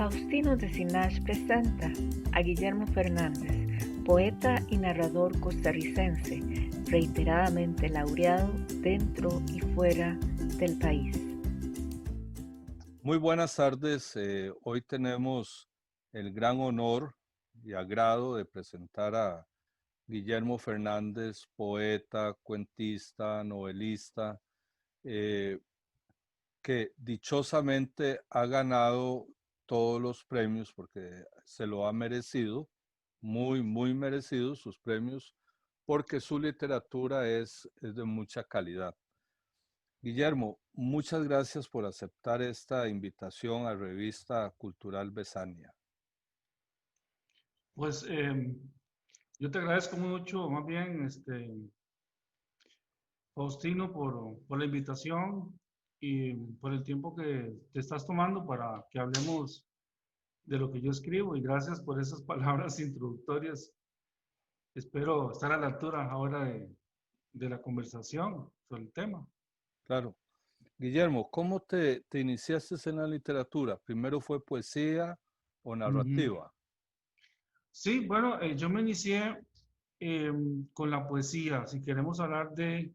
Faustino de Sinache presenta a Guillermo Fernández, poeta y narrador costarricense, reiteradamente laureado dentro y fuera del país. Muy buenas tardes. Hoy tenemos el gran honor y agrado de presentar a Guillermo Fernández, poeta, cuentista, novelista, que dichosamente ha ganado todos los premios porque se lo ha merecido, muy merecido sus premios, porque su literatura es de mucha calidad. Guillermo, muchas gracias por aceptar esta invitación a Revista Cultural Besania. Pues yo te agradezco mucho, más bien, Faustino, por la invitación y por el tiempo que te estás tomando para que hablemos de lo que yo escribo, y gracias por esas palabras introductorias. Espero estar a la altura ahora de la conversación sobre el tema. Claro. Guillermo, ¿cómo te iniciaste en la literatura? ¿Primero fue poesía o narrativa? Sí, bueno, yo me inicié con la poesía. Si queremos hablar de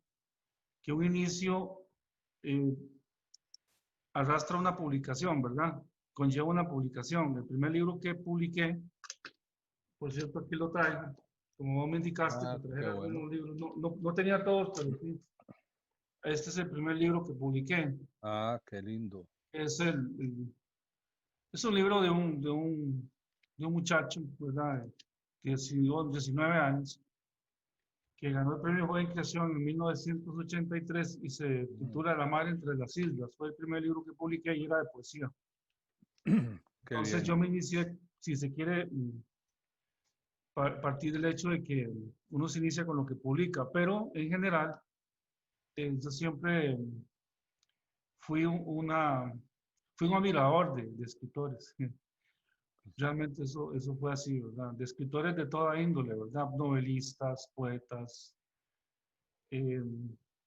que un inicio eh, arrastra una publicación, ¿verdad? Conlleva una publicación. El primer libro que publiqué, por cierto, aquí lo traigo, como vos me indicaste que Qué trajera bueno. algunos libros. No tenía todos, pero sí. Este es el primer libro que publiqué. Qué lindo. Es es un libro de un muchacho, ¿verdad? Que 19 años, que ganó el premio Joven Creación en 1983 y se titula La mar entre las islas. Fue el primer libro que publiqué y era de poesía. Qué Entonces bien. yo me inicié, si se quiere, partir del hecho de que uno se inicia con lo que publica, pero en general yo siempre fui fui un admirador de escritores. Realmente eso fue así, ¿verdad? De escritores de toda índole, ¿verdad? Novelistas, poetas, eh,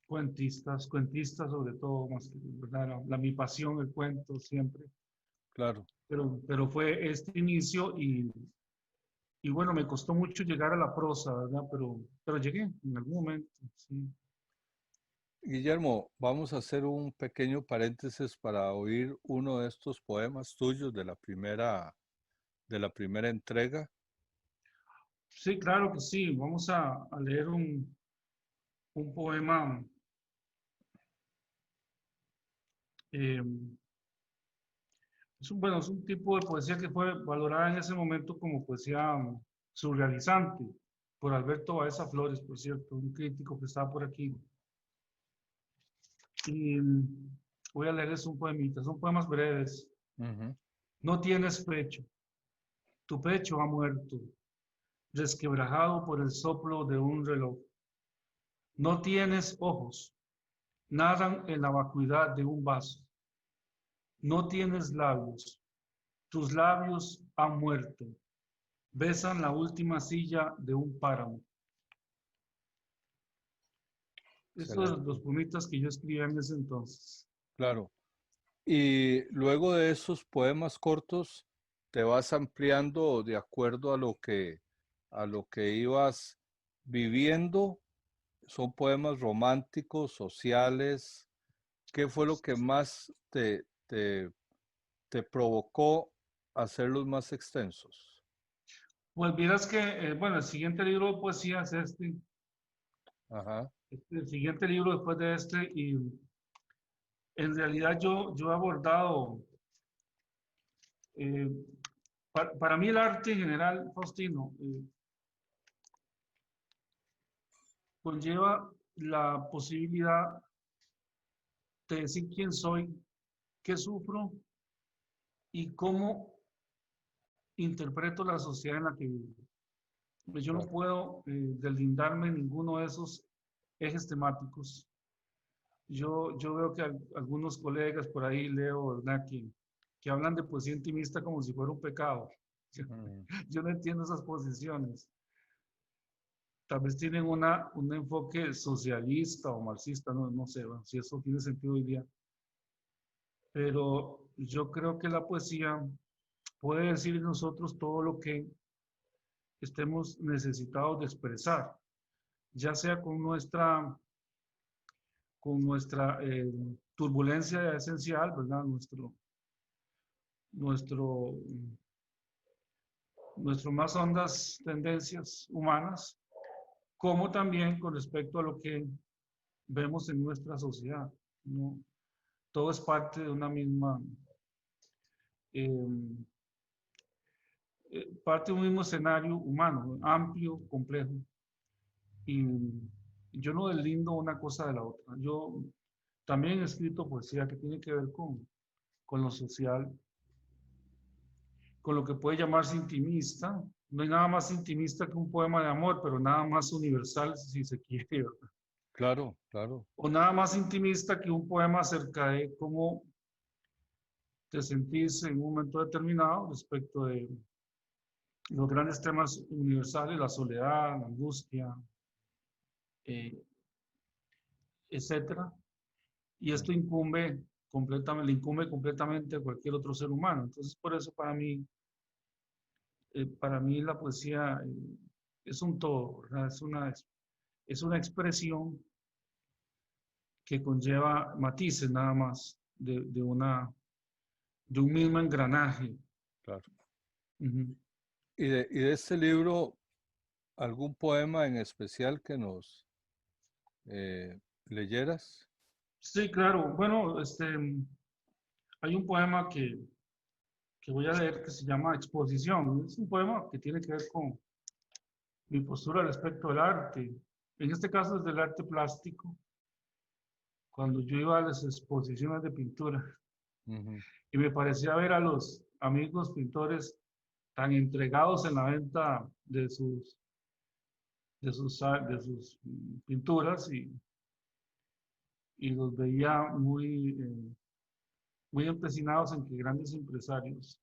cuentistas sobre todo, más que, ¿verdad? Mi pasión, el cuento siempre. Claro. Pero fue este inicio y bueno, me costó mucho llegar a la prosa, ¿verdad? Pero llegué en algún momento, sí. Guillermo, vamos a hacer un pequeño paréntesis para oír uno de estos poemas tuyos de la primera entrega. Sí, claro que sí. Vamos a leer un poema. eh, bueno, es un tipo de poesía que fue valorada en ese momento como poesía surrealizante por Alberto Baeza Flores, por cierto, un crítico que estaba por aquí. Y voy a leerles un poemita, son poemas breves. Ujú. No tienes pecho, tu pecho ha muerto, resquebrajado por el soplo de un reloj. No tienes ojos, nadan en la vacuidad de un vaso. No tienes labios, tus labios han muerto, besan la última silla de un páramo. Esos son los Excelente. poemitas que yo escribía en ese entonces. Claro. Y luego de esos poemas cortos, te vas ampliando de acuerdo a lo que ibas viviendo. Son poemas románticos, sociales. ¿Qué fue lo que más te provocó hacerlos más extensos? Pues vieras que, bueno, el siguiente libro de poesía es Ajá, el siguiente libro después de este, y en realidad yo he abordado, eh, para mí el arte en general, Faustino, conlleva la posibilidad de decir quién soy, qué sufro y cómo interpreto la sociedad en la que vivo. Pues yo no claro. puedo deslindarme en ninguno de esos ejes temáticos. Yo veo que algunos colegas por ahí leo, ¿verdad? Que hablan de poesía intimista como si fuera un pecado. Yo, Mm, yo no entiendo esas posiciones. Tal vez tienen un enfoque socialista o marxista, no sé, bueno, si eso tiene sentido hoy día. Pero yo creo que la poesía puede decir en nosotros todo lo que estemos necesitados de expresar, ya sea con nuestra turbulencia esencial, ¿verdad? Nuestro, nuestro más hondas tendencias humanas, como también con respecto a lo que vemos en nuestra sociedad, ¿no? Todo es parte de una misma, eh, parte de un mismo escenario humano, amplio, complejo. Y yo no deslindo una cosa de la otra. Yo también he escrito poesía que tiene que ver con lo social, con lo que puede llamarse intimista. No hay nada más intimista que un poema de amor, pero nada más universal si se quiere, ¿verdad? Claro, claro. O nada más intimista que un poema acerca de cómo te sentís en un momento determinado respecto de los grandes temas universales, la soledad, la angustia, eh, etcétera. Y esto le incumbe completamente a cualquier otro ser humano. Entonces, por eso para mí la poesía es un todo, ¿verdad? Es una expresión que conlleva matices nada más de un mismo engranaje. Claro. Ujú. Y de este libro, ¿algún poema en especial que nos leyeras? Sí, claro. Bueno, hay un poema que voy a leer que se llama Exposición. Es un poema que tiene que ver con mi postura respecto al arte. En este caso es del arte plástico. Cuando yo iba a las exposiciones de pintura Ujú. y me parecía ver a los amigos pintores tan entregados en la venta de sus pinturas y los veía muy empecinados en que grandes empresarios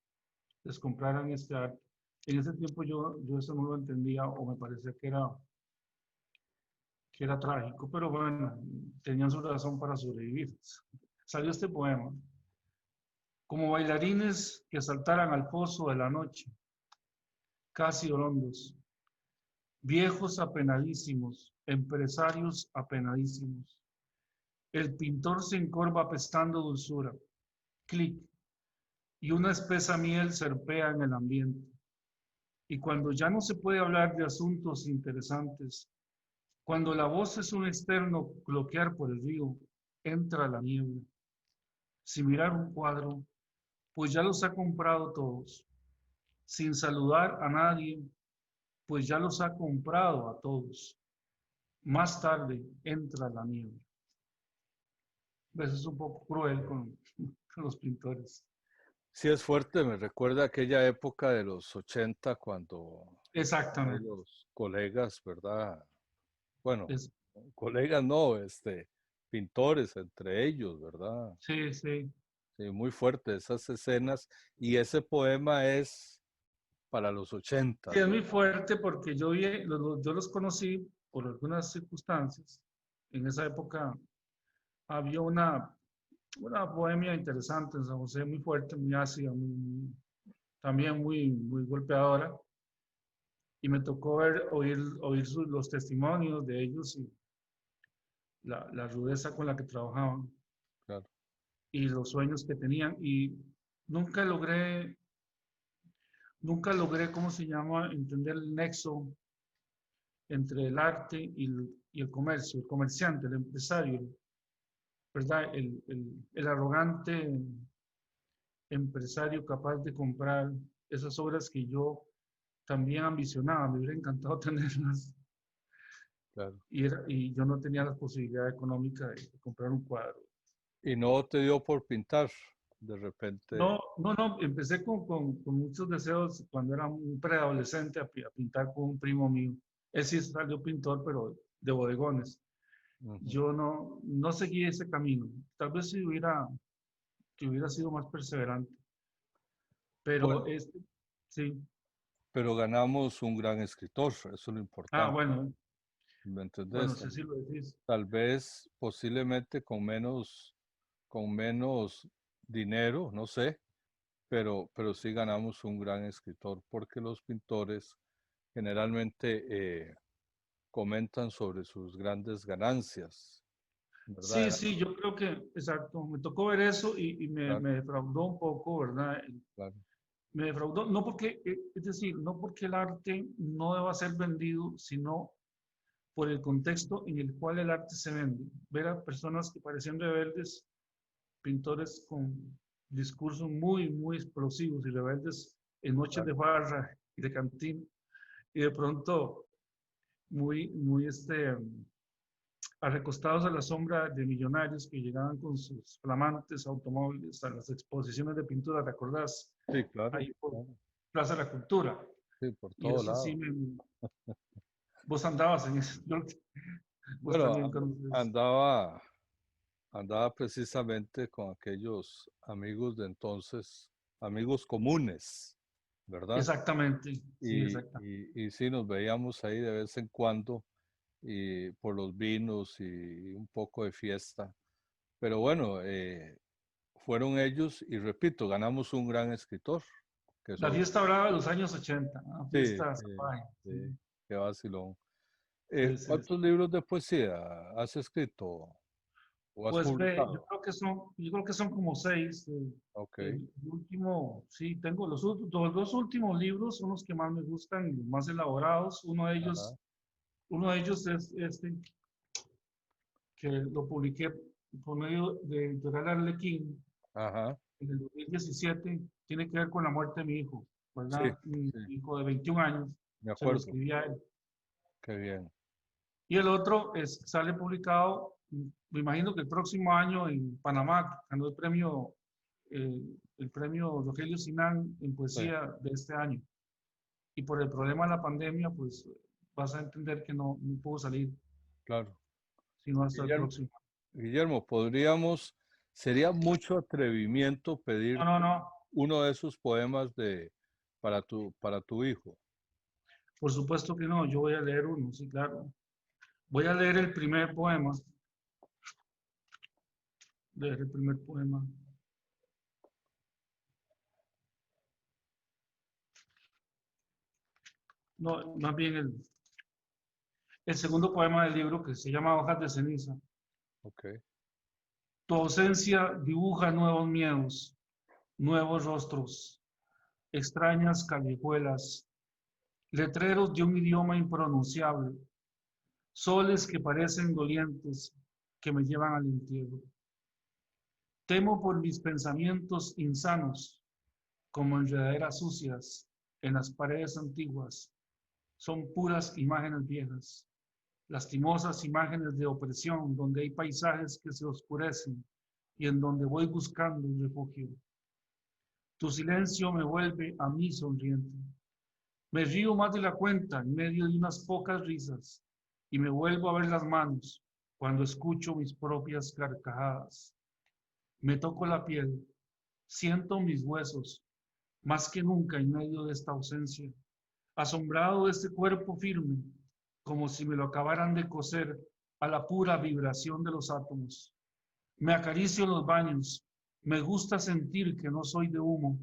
les compraran este arte. En ese tiempo yo eso no lo entendía o me parecía que era trágico, pero bueno, tenían su razón para sobrevivir. Salió este poema. Como bailarines que saltaran al pozo de la noche, casi horondos, viejos apenadísimos, empresarios apenadísimos. El pintor se encorva apestando dulzura, clic, y una espesa miel serpea en el ambiente. Y cuando ya no se puede hablar de asuntos interesantes, cuando la voz es un externo cloquear por el río, entra la niebla. Sin mirar un cuadro, pues ya los ha comprado todos. Sin saludar a nadie, pues ya los ha comprado a todos. Más tarde entra la niebla. Eso es un poco cruel con los pintores. Sí, es fuerte, me recuerda aquella época de los 80 cuando ahí Exactamente. los colegas, ¿verdad? Bueno, Es, colegas no, pintores entre ellos, ¿verdad? sí, sí. Sí, muy fuerte esas escenas. Y ese poema es para los 80, Sí, es muy ¿verdad? fuerte porque yo los conocí por algunas circunstancias. En esa época había una bohemia interesante en San José, muy fuerte, muy ácida, también muy golpeadora. Y me tocó oír los testimonios de ellos y la rudeza con la que trabajaban Claro. y los sueños que tenían. Y nunca logré, nunca logré, ¿cómo se llama?, entender el nexo entre el arte y el comercio, el comerciante, el empresario, ¿verdad? El arrogante empresario capaz de comprar esas obras que yo también ambicionaba, me hubiera encantado tenerlas Claro. y yo no tenía la posibilidad económica de comprar un cuadro. Y no te dio por pintar, de repente. No, no, no, empecé con muchos deseos cuando era un preadolescente a pintar con un primo mío. Él sí salió pintor, pero de bodegones. Ujú. Yo no seguí ese camino. Tal vez si hubiera sido más perseverante, pero Bueno, sí. pero ganamos un gran escritor, eso es lo Ah, importante, bueno, ¿me bueno, entendés? sí, sí lo decís. Tal vez, posiblemente con menos dinero, no sé, pero sí ganamos un gran escritor porque los pintores generalmente comentan sobre sus grandes ganancias, Sí, ¿verdad? sí, yo creo que, exacto, me tocó ver eso y Claro, me defraudó un poco, ¿verdad? claro, Me defraudó, no porque, es decir, no porque el arte no deba ser vendido, sino por el contexto en el cual el arte se vende. Ver a personas que parecían rebeldes, pintores con discursos muy, muy explosivos y rebeldes en noches claro. de farra y de cantín, y de pronto muy, muy recostados a la sombra de millonarios que llegaban con sus flamantes automóviles a las exposiciones de pintura, ¿te acordás? Sí, claro, Ahí por claro. Plaza de la Cultura. Sí, por Y todo eso sí, lado. vos andabas en eso, vos Bueno, también conoces. andaba, andaba precisamente con aquellos amigos de entonces, amigos comunes, ¿verdad? Exactamente, sí, exactamente. Y sí, nos veíamos ahí de vez en cuando y por los vinos y un poco de fiesta. Pero bueno, fueron ellos y repito, ganamos un gran escritor, que La son, fiesta brava de los años 80, ¿no? sí, Fiesta salvaje. sí, Sí, qué vacilón. sí, sí, sí. ¿Cuántos libros de poesía has escrito o has Pues ve, publicado? yo creo que son como seis. Ok, El último, sí, tengo los dos últimos libros son los que más me gustan, y los más elaborados. ajá, Uno de ellos es este, que lo publiqué por medio de Editorial Arlequín ajá, en el 2017. Tiene que ver con la muerte de mi hijo, sí, ¿verdad? Mi sí, hijo de 21 años, me se lo acuerdo, escribí a él. qué bien. Y el otro sale publicado, me imagino que el próximo año en Panamá, ganó eh, el premio Rogelio Sinán en Sí, poesía de este año. Y por el problema de la pandemia, pues vas a entender que no pudo salir, claro. sino hasta el Guillermo, próximo. Guillermo, sería mucho atrevimiento No, pedir no, no. uno de esos poemas para tu hijo. Por supuesto que no. Yo voy a leer uno, sí, claro. Voy a leer el primer poema. Leer el primer poema. No, más bien el segundo poema del libro que se llama Hojas de ceniza. Ok, Tu ausencia dibuja nuevos miedos, nuevos rostros, extrañas callejuelas, letreros de un idioma impronunciable, soles que parecen dolientes que me llevan al entierro. Temo por mis pensamientos insanos, como enredaderas sucias en las paredes antiguas. Son puras imágenes viejas, lastimosas imágenes de opresión, donde hay paisajes que se oscurecen y en donde voy buscando un refugio. Tu silencio me vuelve a mí sonriente. Me río más de la cuenta en medio de unas pocas risas y me vuelvo a ver las manos cuando escucho mis propias carcajadas. Me toco la piel, siento mis huesos, más que nunca en medio de esta ausencia, asombrado de este cuerpo firme, como si me lo acabaran de coser a la pura vibración de los átomos. Me acaricio en los baños, me gusta sentir que no soy de humo,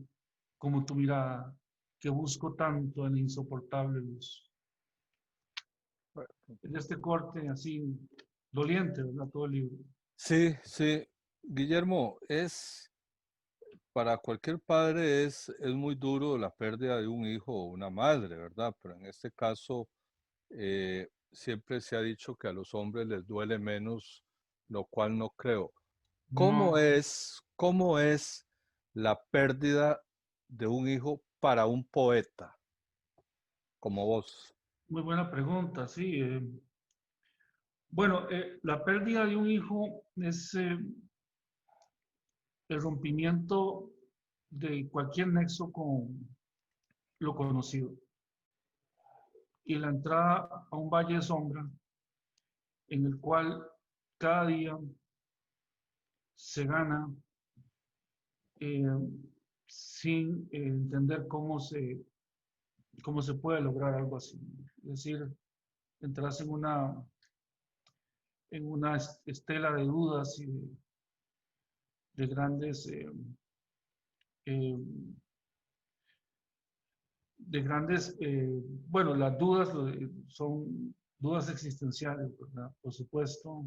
como tu mirada, que busco tanto en la insoportable luz. En este corte así, doliente, ¿verdad? Todo el libro. sí, sí. Guillermo, para cualquier padre es muy duro la pérdida de un hijo o una madre, ¿verdad? Pero en este caso, siempre se ha dicho que a los hombres les duele menos, lo cual no creo. No, Cómo es la pérdida de un hijo para un poeta como vos? muy buena pregunta, sí. Bueno, la pérdida de un hijo es el rompimiento de cualquier nexo con lo conocido y la entrada a un valle de sombra en el cual cada día se gana eh, sin entender cómo se puede lograr algo así. Es decir, entras en una estela de dudas y de grandes eh, de grandes, bueno, las dudas son dudas existenciales, ¿verdad? Por supuesto,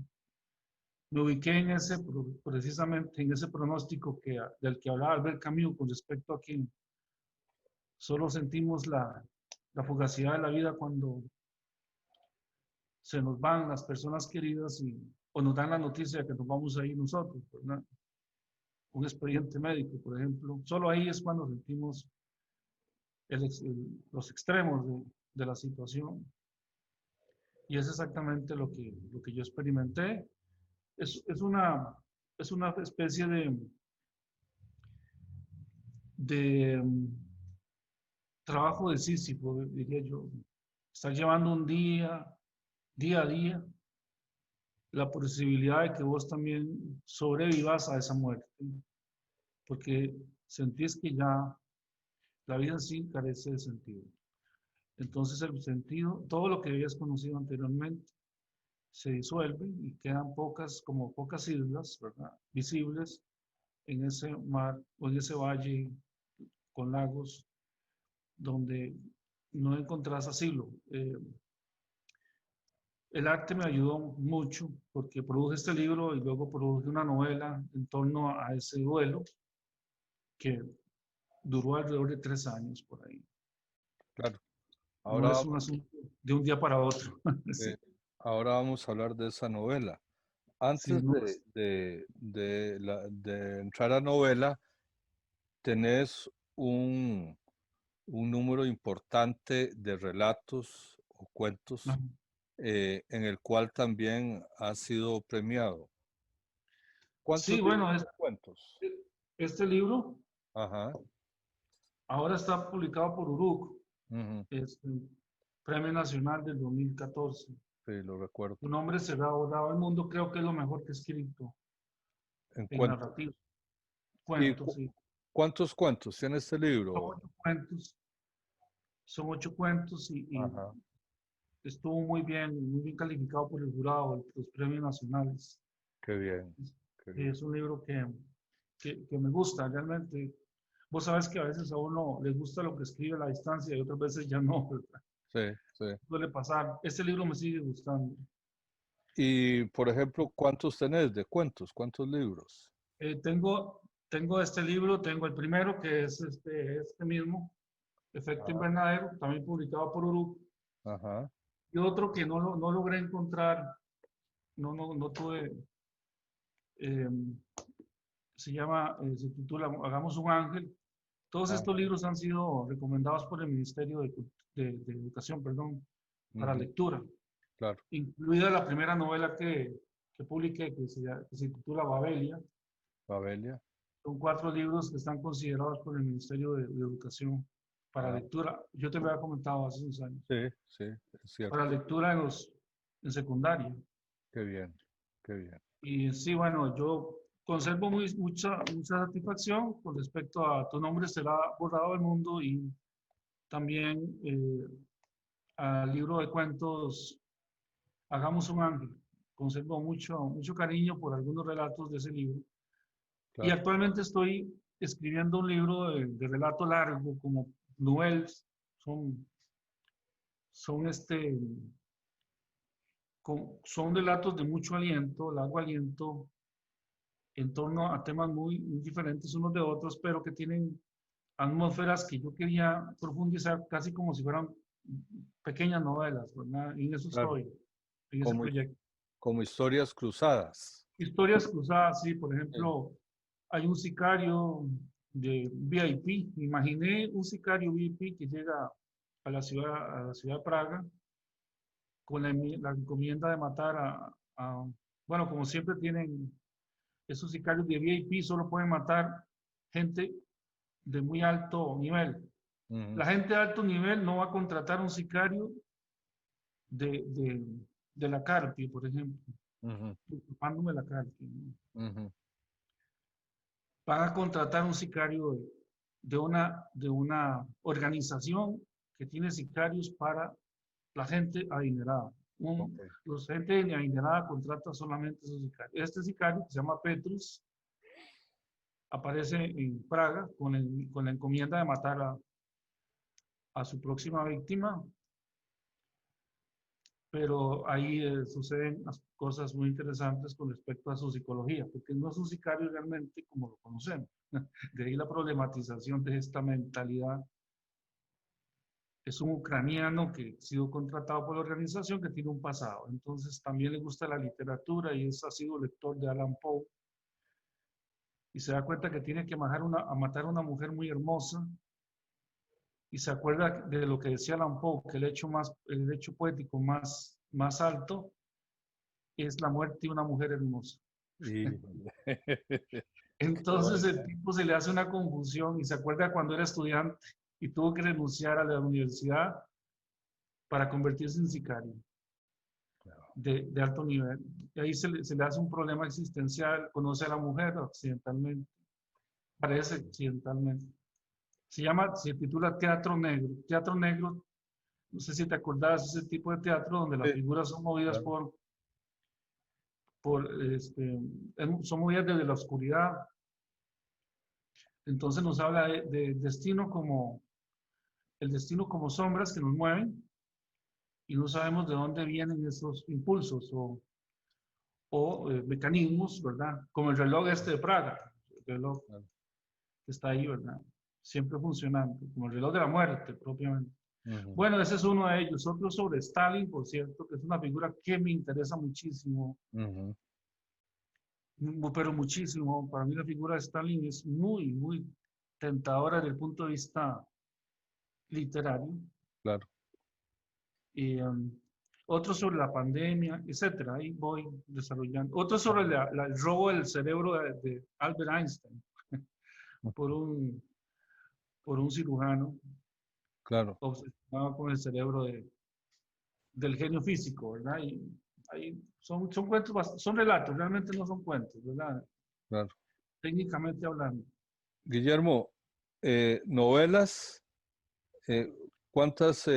me ubiqué en ese, precisamente en ese pronóstico del que hablaba Albert Camus con respecto a que solo sentimos la fugacidad de la vida cuando se nos van las personas queridas o nos dan la noticia de que nos vamos a ir nosotros, ¿verdad? Un expediente médico, por ejemplo. Solo ahí es cuando sentimos los extremos de la situación. Y es exactamente lo que yo experimenté. Es una especie de trabajo de Sísifo, diría yo. Estar llevando un día a día, la posibilidad de que vos también sobrevivas a esa muerte. Porque sentís que ya la vida en sí carece de sentido. Entonces el sentido, todo lo que habías conocido anteriormente, se disuelve y quedan como pocas islas, ¿verdad? Visibles en ese mar o en ese valle con lagos donde no encontrás asilo. El arte me ayudó mucho porque produje este libro y luego produje una novela en torno a ese duelo que duró alrededor de 3 años por ahí. Claro. No Ahora, es un asunto de un día para otro. Sí, eh, ahora vamos a hablar de esa novela. sí, Antes no, de entrar a novela, tenés un número importante de relatos o cuentos en el cual también ha sido premiado. ¿Cuántos sí, libros bueno, de cuentos? este libro Ajá. ahora está publicado por URUC, Ujú, es el Premio Nacional del 2014. sí, lo recuerdo. Un hombre cerrado, dado al mundo, creo que es lo mejor que he escrito En en cuentos. narrativa. ¿Y Cuentos, sí. cuántos cuentos tiene este Son libro? 8 cuentos, son 8 cuentos y Ajá. estuvo muy bien calificado por el jurado de los premios nacionales. Qué bien, qué bien. Es un libro que me gusta realmente. Vos sabes que a veces a uno le gusta lo que escribe a la distancia y otras veces ya no, ¿verdad? Sí, sí. Suele pasar. Este libro me sigue gustando. Y, por ejemplo, ¿cuántos tenés de cuentos? ¿Cuántos libros? Eh, tengo, tengo este libro, tengo el primero que es este mismo, Efecto Ajá. Invernadero, también publicado por Uru, Ajá. y otro que no logré encontrar, no tuve, eh, se titula Hagamos un ángel. Todos Ah, estos libros han sido recomendados por el Ministerio de Educación, perdón, para ujú, lectura, claro. incluida la primera novela que publiqué, que se titula Babelia. Babelia. Son 4 libros que están considerados por el Ministerio de Educación para Ah, lectura. Yo te lo había comentado hace unos años. sí, sí, es cierto. Para lectura en secundaria. Qué bien, qué bien. Y sí, bueno, yo conservo mucha satisfacción con respecto a Tu nombre será borrado del mundo y también al libro de cuentos Hagamos un ángel. Conservo mucho cariño por algunos relatos de ese libro. Y Claro. actualmente estoy escribiendo un libro de relato largo, como novelas. Son, son, son relatos de mucho aliento, largo aliento, en torno a temas muy diferentes unos de otros, pero que tienen atmósferas que yo quería profundizar casi como si fueran pequeñas novelas, ¿verdad? En eso Claro. estoy, en ese Como, proyecto. como historias cruzadas. Historias cruzadas, sí, por Sí. ejemplo, hay un sicario de VIP. Imaginé un sicario VIP que llega a la ciudad de Praga con la encomienda de matar bueno, como siempre tienen esos sicarios de VIP, solo pueden matar gente de muy alto nivel. Ujú, La gente de alto nivel no va a contratar un sicario de, de, de la Carpi, por ejemplo, ujú, ocupándome la Carpi, ¿no? ujú. Van a contratar un sicario de una organización que tiene sicarios para la gente adinerada. Ok. Los gente adinerada contrata solamente esos sicarios. Este sicario, que se llama Petrus, aparece en Praga con la encomienda de matar a su próxima víctima, pero ahí suceden cosas muy interesantes con respecto a su psicología, porque no es un sicario realmente como lo conocemos. De ahí la problematización de esta mentalidad. Es un ucraniano que ha sido contratado por la organización, que tiene un pasado. Entonces también le gusta la literatura y ha sido lector de Allan Poe. Y se da cuenta que tiene que matar a una mujer muy hermosa. Y se acuerda de lo que decía Allan Poe, que el hecho poético más alto es la muerte de una mujer hermosa. Entonces el tipo se le hace una confusión y se acuerda cuando era estudiante y tuvo que renunciar a la universidad para convertirse en sicario de alto nivel. Y ahí se le hace un problema existencial, conoce a la mujer occidentalmente, parece occidentalmente. Se titula Teatro Negro. Teatro Negro, no sé si te acordás, ese tipo de teatro donde las figuras son movidas son movidas desde la oscuridad. Entonces nos habla de destino como el destino como sombras que nos mueven y no sabemos de dónde vienen esos impulsos o mecanismos, ¿verdad? Como el reloj de Praga, el reloj que está ahí, ¿verdad? Siempre funcionando, como el reloj de la muerte propiamente. Bueno, ese es uno de ellos. Otro sobre Stalin, por cierto, que es una figura que me interesa muchísimo, pero muchísimo. Para mí la figura de Stalin es muy, muy tentadora desde el punto de vista literario. Claro. Y otro sobre la pandemia, etcétera. Ahí voy desarrollando. Otro sobre el robo del cerebro de Albert Einstein por un cirujano. Claro. Obsesionado con el cerebro del genio físico, ¿verdad? Y ahí son cuentos, son relatos, realmente no son cuentos, ¿verdad? Claro. Técnicamente hablando. Guillermo, novelas, ¿cuántas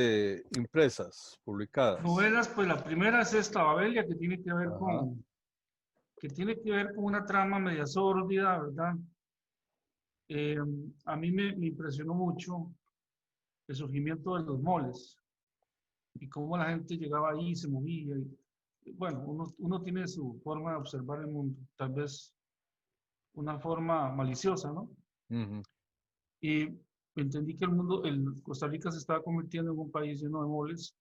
impresas, publicadas? Novelas, pues la primera es esta, Babelia, que tiene que ver con una trama media sórdida, ¿verdad? A mí me impresionó mucho el surgimiento de los moles y cómo la gente llegaba ahí y se movía. Bueno, uno tiene su forma de observar el mundo, tal vez una forma maliciosa, ¿no? Y entendí que Costa Rica se estaba convirtiendo en un país lleno de moles.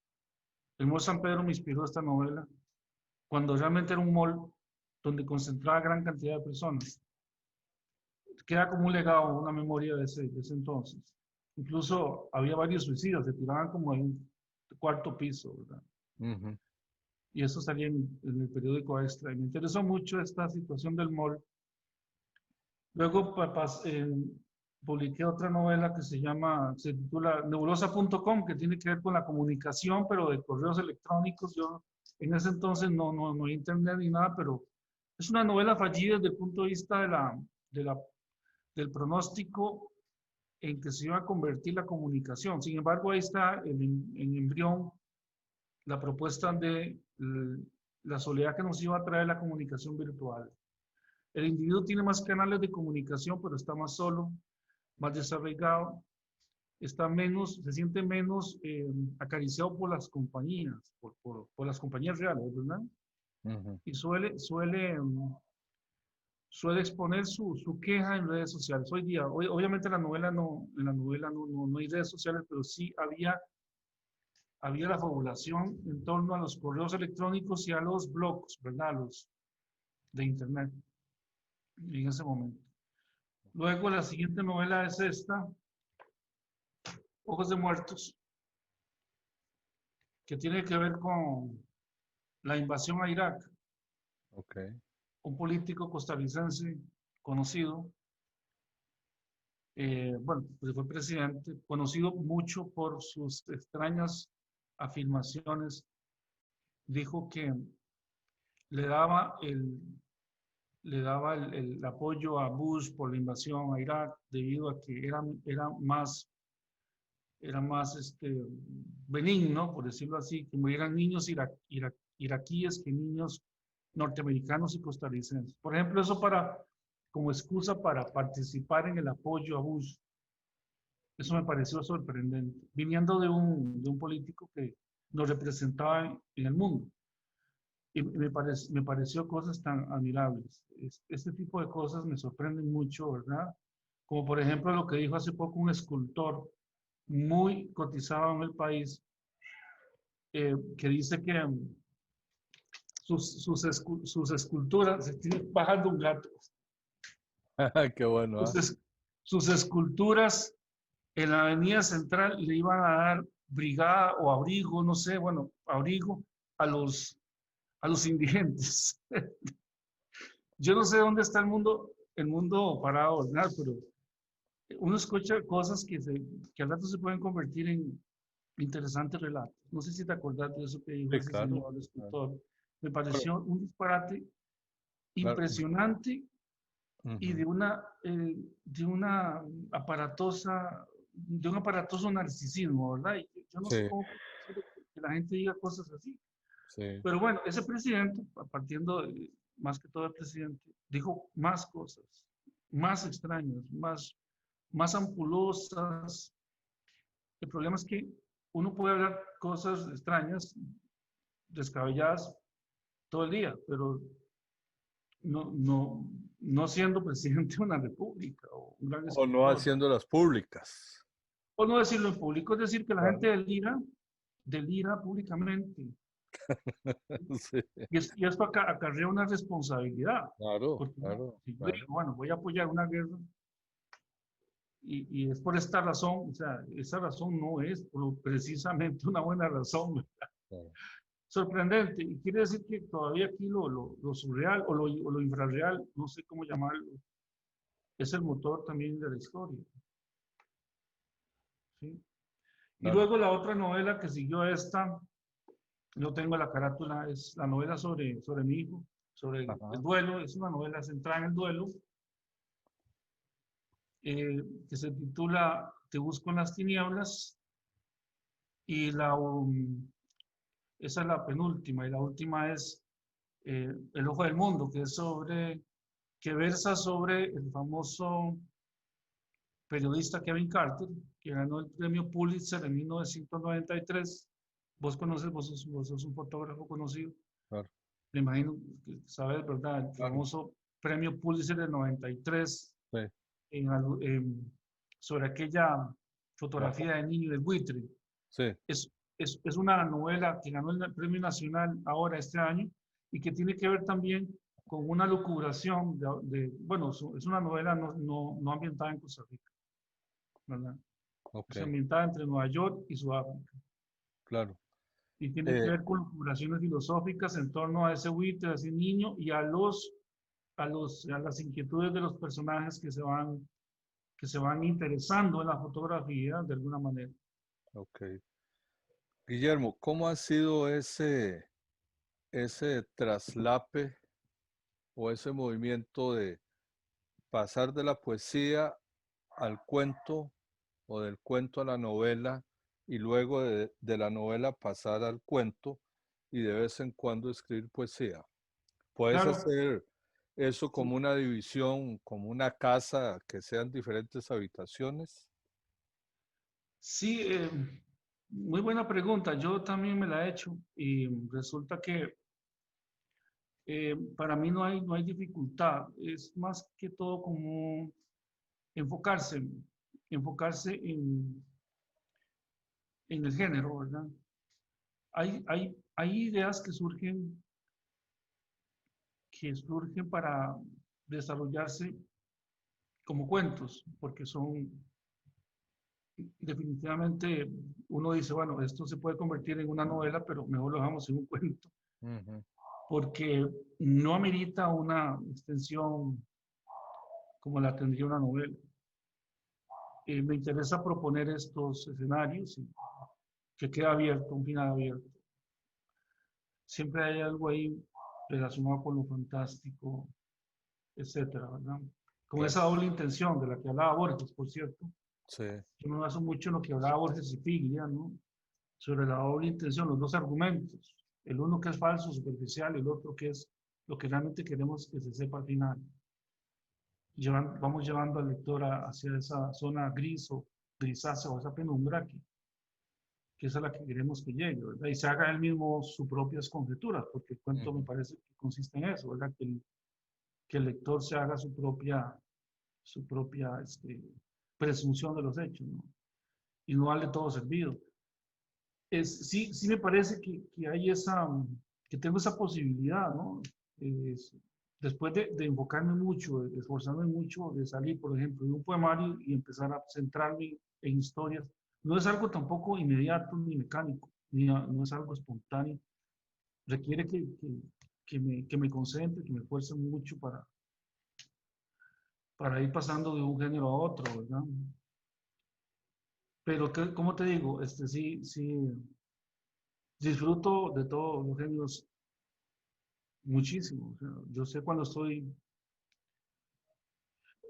El Mall San Pedro me inspiró esta novela, cuando realmente era un mall donde concentraba gran cantidad de personas. Queda como un legado, una memoria de ese entonces. Incluso había varios suicidios, se tiraban como en un cuarto piso, ¿verdad? Y eso salía en el periódico Extra. Y me interesó mucho esta situación del mall. Luego publiqué otra novela que se titula Nebulosa.com, que tiene que ver con la comunicación, pero de correos electrónicos. Yo en ese entonces no había internet ni nada, pero es una novela fallida desde el punto de vista del pronóstico en que se iba a convertir la comunicación. Sin embargo, ahí está en embrión la propuesta de la soledad que nos iba a traer la comunicación virtual. El individuo tiene más canales de comunicación, pero está más solo, más desarraigado, se siente menos acariciado por las compañías, por las compañías reales, ¿verdad? Y suele exponer su queja en redes sociales. Obviamente en la novela no hay redes sociales, pero sí había la fabulación en torno a los correos electrónicos y a los blogs, ¿verdad? Los de internet en ese momento. Luego la siguiente novela es esta, Ojos de Muertos, que tiene que ver con la invasión a Irak. Okay. Un político costarricense conocido, pues fue presidente, conocido mucho por sus extrañas afirmaciones. Dijo que le daba el apoyo a Bush por la invasión a Irak debido a que era más benigno, por decirlo así, que murieran niños iraquíes que niños norteamericanos y costarricenses. Por ejemplo, eso para como excusa para participar en el apoyo a Bush. Eso me pareció sorprendente, viniendo de un político que nos representaba en el mundo. Y me pareció cosas tan admirables. Este tipo de cosas me sorprenden mucho, ¿verdad? Como por ejemplo lo que dijo hace poco un escultor muy cotizado en el país, que dice que sus esculturas, se tiene bajando un gato, Qué bueno, sus, ¿ah? sus esculturas en la avenida central le iban a dar brigada o abrigo, no sé, bueno, abrigo a los indigentes. Yo no sé dónde está el mundo parado, ¿verdad? Pero uno escucha cosas que al rato se pueden convertir en interesantes relatos. No sé si te acordás de eso que dijo Sí, ese claro. señor, el Claro. escultor. Me Bueno, pareció un disparate claro. impresionante y Ujú. de una aparatosa, de un aparatoso narcisismo, ¿verdad? Y yo no sé Sí, cómo puede ser que la gente diga cosas así. sí. Pero bueno, ese presidente, partiendo más que todo el presidente, dijo más cosas, más extrañas, más ampulosas. El problema es que uno puede hablar cosas extrañas, descabelladas todo el día, pero no siendo presidente de una república o un gran O no escritor. haciéndolas públicas. O no decirlo en público, es decir, que la gente Claro. delira públicamente. Sí, Y esto acarrea una responsabilidad. claro, Porque claro, si yo digo, claro. bueno, voy a apoyar una guerra y es por esta razón, o sea, esa razón no es precisamente una buena razón. Claro. Sorprendente. Y quiere decir que todavía aquí lo surreal o lo infrarreal, no sé cómo llamarlo, es el motor también de la historia. ¿Sí? Y Claro. luego la otra novela que siguió esta, yo tengo la carátula, es la novela sobre mi hijo, sobre el Ajá. duelo, es una novela centrada en el duelo, que se titula Te busco en las tinieblas, y esa es la penúltima, y la última es El ojo del mundo, que versa sobre el famoso periodista Kevin Carter, que ganó el premio Pulitzer en 1993. Vos conoces, vos sos un fotógrafo conocido. Claro, Me imagino que sabes, ¿verdad? El claro. famoso premio Pulitzer del 93 Sí, sobre aquella ajá. fotografía de niño del buitre. Sí, Es, es una novela que ganó el premio nacional ahora este año y que tiene que ver también con una lucubración bueno, es una novela no ambientada en Costa Rica, ¿verdad? ok, Es ambientada entre Nueva York y Sudáfrica. claro. Y tiene que Eh, ver con lucubraciones filosóficas en torno a ese buitre, a ese niño y a las inquietudes de los personajes que se van interesando en la fotografía de alguna manera. ok. Guillermo, ¿cómo ha sido ese traslape o ese movimiento de pasar de la poesía al cuento o del cuento a la novela y luego de la novela pasar al cuento y de vez en cuando escribir poesía? ¿Puedes Claro, hacer eso sí, como una división, como una casa que sean diferentes habitaciones? sí, muy buena pregunta. Yo también me la he hecho y resulta que para mí no hay dificultad. Es más que todo como enfocarse, enfocarse en el género, ¿verdad? Hay ideas que surgen para desarrollarse como cuentos, porque son definitivamente, uno dice, bueno, esto se puede convertir en una novela, pero mejor lo dejamos en un cuento, Ujú. porque no amerita una extensión como la tendría una novela. Me interesa proponer estos escenarios y que quede abierto, un final abierto. Siempre hay algo ahí relacionado con lo fantástico, etcétera, ¿verdad? Con Claro, esa doble intención de la que hablaba Borges, por cierto. sí, Yo me baso mucho en lo que hablaba Borges y Piglia, ¿no? Sobre la doble intención, los dos argumentos. El uno que es falso, superficial, y el otro que es lo que realmente queremos que se sepa al final. vamos llevando al lector hacia esa zona gris o grisácea o esa penumbra que es a la que queremos que llegue, ¿verdad? Y se haga él mismo sus propias conjeturas, porque el cuento me parece que consiste en eso, ¿verdad? Que el lector se haga su propia presunción de los hechos, ¿no? Y no darle todo servido. Sí me parece que hay que tengo esa posibilidad, ¿no? Después de enfocarme mucho, de esforzarme mucho, de salir, por ejemplo, de un poemario y empezar a centrarme en historias, no es algo tampoco inmediato ni mecánico, no es algo espontáneo. Requiere que me concentre, que me esfuerce mucho para ir pasando de un género a otro, ¿verdad? Pero, ¿cómo te digo? Sí, disfruto de todos los géneros muchísimo. O sea, yo sé cuando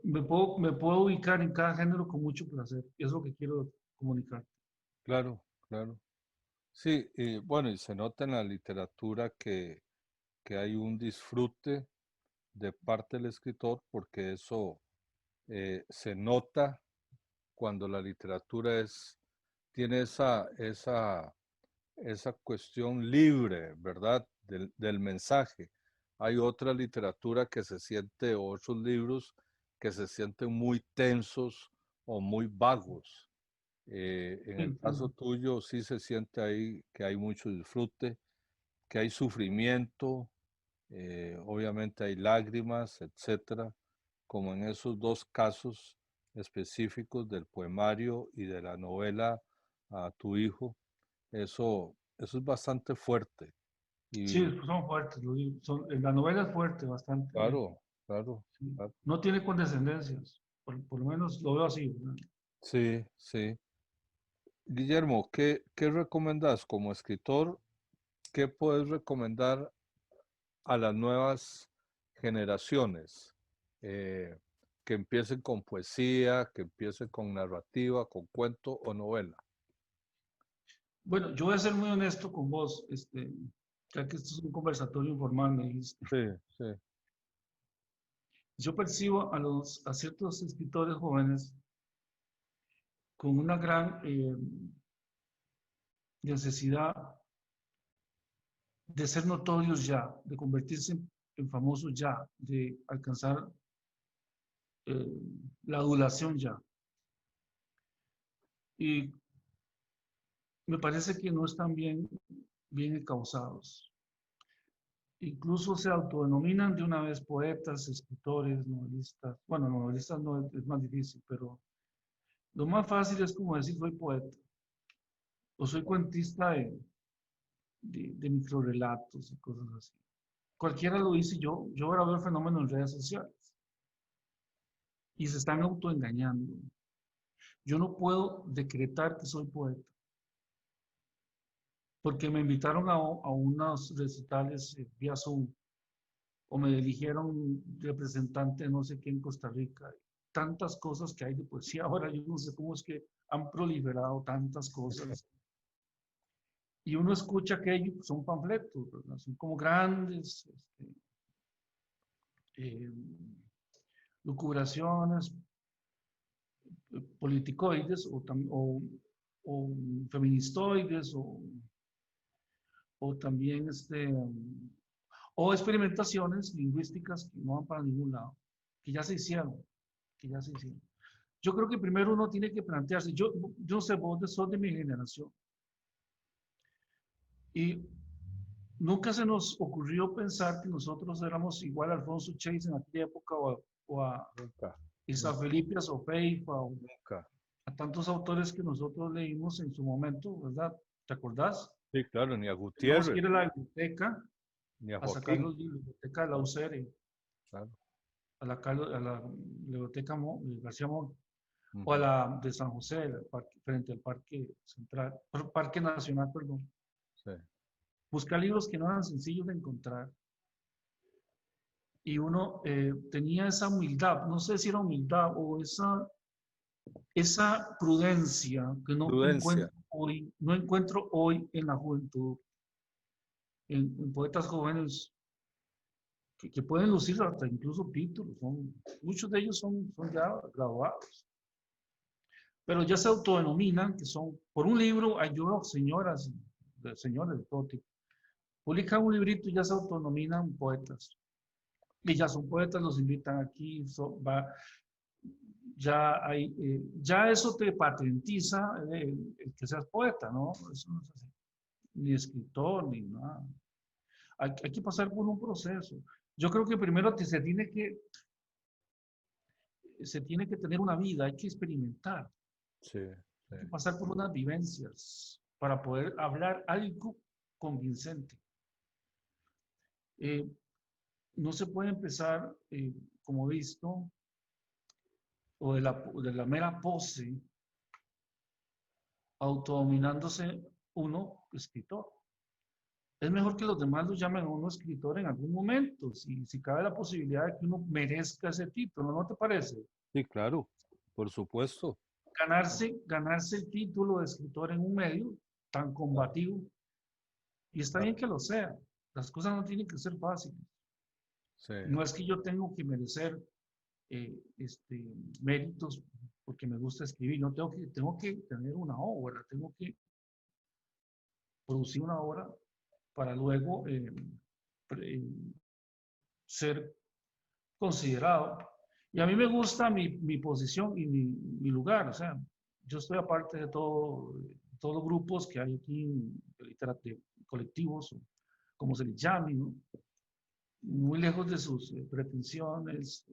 me puedo ubicar en cada género con mucho placer. Y es lo que quiero comunicar. Claro, claro. Sí, y bueno, y se nota en la literatura que hay un disfrute de parte del escritor, porque eso se nota cuando la literatura tiene esa cuestión libre, ¿verdad? Del mensaje. Hay otra literatura que se siente, o otros libros que se sienten muy tensos o muy vagos. En el caso Entiendo. tuyo sí se siente ahí que hay mucho disfrute, que hay sufrimiento, obviamente hay lágrimas, etcétera, como en esos dos casos específicos del poemario y de la novela a tu hijo. Eso es bastante fuerte. Sí, Y son fuertes. La novela es fuerte, bastante. claro, claro, Sí. claro. No tiene condescendencias. Por lo menos lo veo así, ¿verdad? Sí, sí. Guillermo, ¿qué recomendás como escritor? ¿Qué puedes recomendar a las nuevas generaciones? Que empiecen con poesía, que empiecen con narrativa, con cuento o novela. Bueno, yo voy a ser muy honesto con vos, ya que esto es un conversatorio informal, me dijiste. Sí, sí. Yo percibo a ciertos escritores jóvenes con una gran necesidad de ser notorios ya, de convertirse en famosos ya, de alcanzar eh, la adulación ya. Y me parece que no están bien encausados. Incluso se autodenominan de una vez poetas, escritores, novelistas. Bueno, novelistas no es más difícil, pero lo más fácil es como decir soy poeta o soy cuentista de microrelatos y cosas así. Cualquiera lo dice, yo ahora veo el fenómeno en redes sociales y se están autoengañando. Yo no puedo decretar que soy poeta porque me invitaron a unos recitales vía Zoom o me eligieron representante de no sé qué en Costa Rica. Tantas cosas que hay de poesía ahora, yo no sé cómo es que han proliferado tantas cosas. Y uno escucha aquello, pues son panfletos, ¿verdad? Son como grandes eh, lucubraciones politicoides o feministoides o también o experimentaciones lingüísticas que no van para ningún lado, que ya se hicieron, que ya se hicieron. Yo creo que primero uno tiene que plantearse, yo no sé, vos sos de mi generación, y nunca se nos ocurrió pensar que nosotros éramos igual a Alfonso Chase en aquella época o a Nunca, Isa Felipe Sofeifa o nunca. a tantos autores que nosotros leímos en su momento, ¿verdad? ¿Te acordás? Sí, claro, ni a Teníamos que Gutiérrez, ir a la biblioteca ni a a sacar Joaquín. los libros, la biblioteca de la UCR, Claro. a la biblioteca García Montt, o a Ujú. la de San José, frente al Parque Central, Parque Nacional, perdón. Sí. Buscar libros que no eran sencillos de encontrar. Y uno tenía esa humildad, no sé si era humildad o esa prudencia que Prudencia. no encuentro hoy en la juventud, en poetas jóvenes que pueden lucir hasta incluso títulos. Muchos de ellos son ya graduados. Pero ya se autodenominan que son, por un libro, yo veo señoras, señores de todo tipo, publican un librito y ya se autodenominan poetas. Y ya son poetas, los invitan aquí, ya eso te patentiza el que seas poeta, ¿no? Eso no es así. Ni escritor, ni nada. Hay que pasar por un proceso. Yo creo que primero se tiene que tener una vida, hay que experimentar. Sí, sí. Hay que pasar por unas vivencias para poder hablar algo convincente. No se puede empezar, como he visto, o de la mera pose, autodominándose uno escritor. Es mejor que los demás lo llamen a uno escritor en algún momento, si cabe la posibilidad de que uno merezca ese título, ¿no te parece? Sí, claro, por supuesto. Ganarse el título de escritor en un medio tan combativo, y está bien que lo sea, las cosas no tienen que ser fáciles. Sí. No es que yo tengo que merecer méritos porque me gusta escribir, no tengo que tener una obra, tengo que producir una obra para luego ser considerado. Y a mí me gusta mi posición y mi lugar, o sea, yo estoy aparte de todos los grupos que hay aquí, de colectivos, como se les llame, ¿no? Muy lejos de sus pretensiones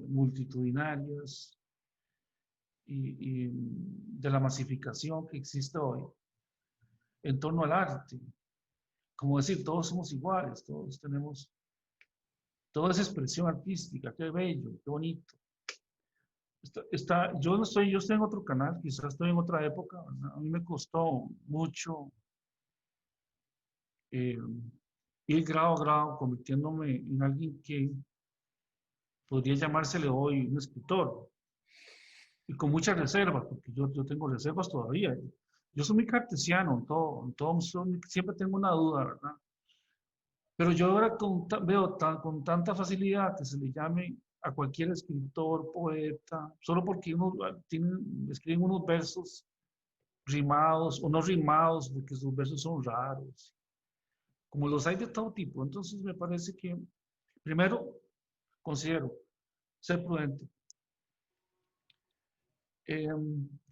multitudinarias y de la masificación que existe hoy en torno al arte. Como decir, todos somos iguales, todos tenemos toda esa expresión artística, qué bello, qué bonito. Yo estoy en otro canal, quizás estoy en otra época, ¿verdad? A mí me costó mucho ir grado a grado, convirtiéndome en alguien que podría llamársele hoy un escritor. Y con muchas reservas, porque yo tengo reservas todavía. Yo soy muy cartesiano en todo siempre tengo una duda, ¿verdad? Pero yo ahora veo con tanta facilidad que se le llame a cualquier escritor, poeta, solo porque escriben unos versos rimados o no rimados, porque sus versos son raros, como los hay de todo tipo. Entonces me parece que, primero, considero ser prudente,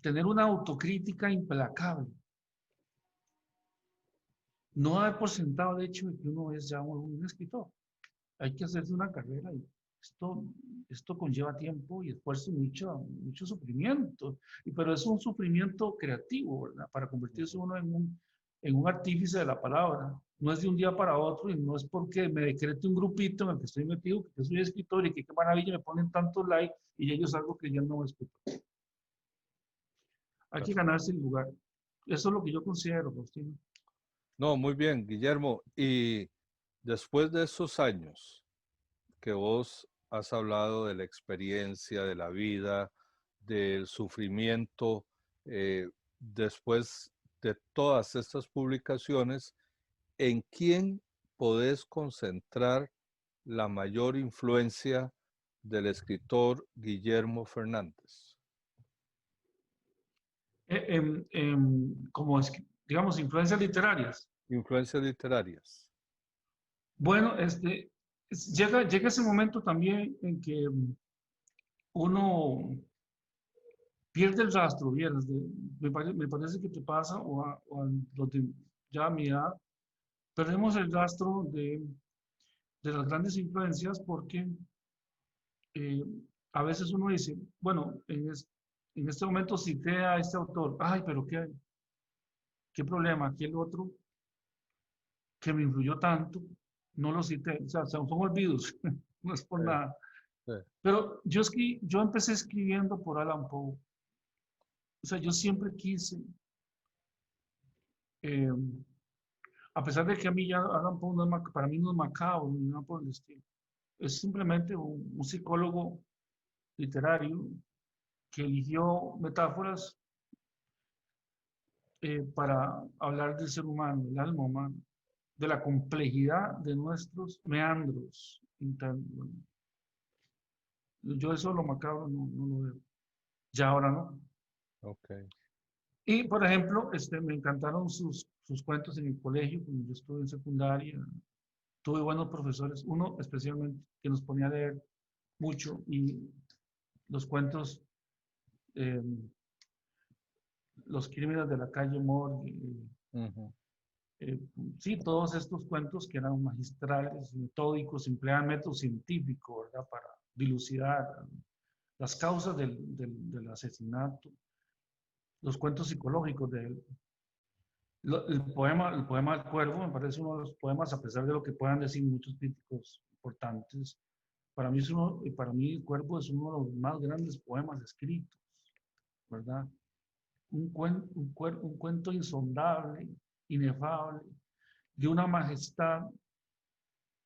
tener una autocrítica implacable, no dar por sentado el hecho de que uno es ya un escritor. Hay que hacerse una carrera y esto conlleva tiempo y esfuerzo y mucho sufrimiento. Pero es un sufrimiento creativo, ¿verdad? Para convertirse uno en un artífice de la palabra. No es de un día para otro y no es porque me decrete un grupito en el que estoy metido, que soy escritor y que qué maravilla, me ponen tantos likes y ellos algo que ya no es escritor. Hay que ganarse el lugar. Eso es lo que yo considero, Faustino. No, muy bien, Guillermo. Y después de esos años que vos has hablado de la experiencia, de la vida, del sufrimiento, después de todas estas publicaciones, ¿en quién podés concentrar la mayor influencia del escritor Guillermo Fernández? Como, digamos, influencias literarias. Influencias literarias. Bueno, llega ese momento también en que uno pierde el rastro, ¿vieras? Me parece que te pasa, o a los de ya a mi edad, perdemos el rastro de las grandes influencias porque a veces uno dice, bueno, en este momento cité a este autor, ay, pero qué problema, aquel otro que me influyó tanto, no lo cité, o sea, son olvidos, no es por nada. Sí. Pero yo empecé escribiendo por Allan Poe. O sea, yo siempre quise, a pesar de que a mí ya Allan Poe para mí no es macabro, ni nada por el estilo. Es simplemente un psicólogo literario que eligió metáforas para hablar del ser humano, del alma humana. de la complejidad de nuestros meandros internos. Yo eso lo macabro no lo veo. Ya ahora no. Ok. Y, por ejemplo, me encantaron sus cuentos en el colegio, cuando yo estuve en secundaria. Tuve buenos profesores, uno especialmente que nos ponía a leer mucho y los cuentos, eh, Los crímenes de la calle Morgue, Ujú. eh, sí, todos estos cuentos que eran magistrales, metódicos, empleaban método científico, ¿verdad? Para dilucidar las causas del asesinato, los cuentos psicológicos de él. El poema del Cuervo me parece uno de los poemas, a pesar de lo que puedan decir muchos críticos importantes, para mí el Cuervo es uno de los más grandes poemas escritos, ¿verdad? Un cuento insondable, inefable, de una majestad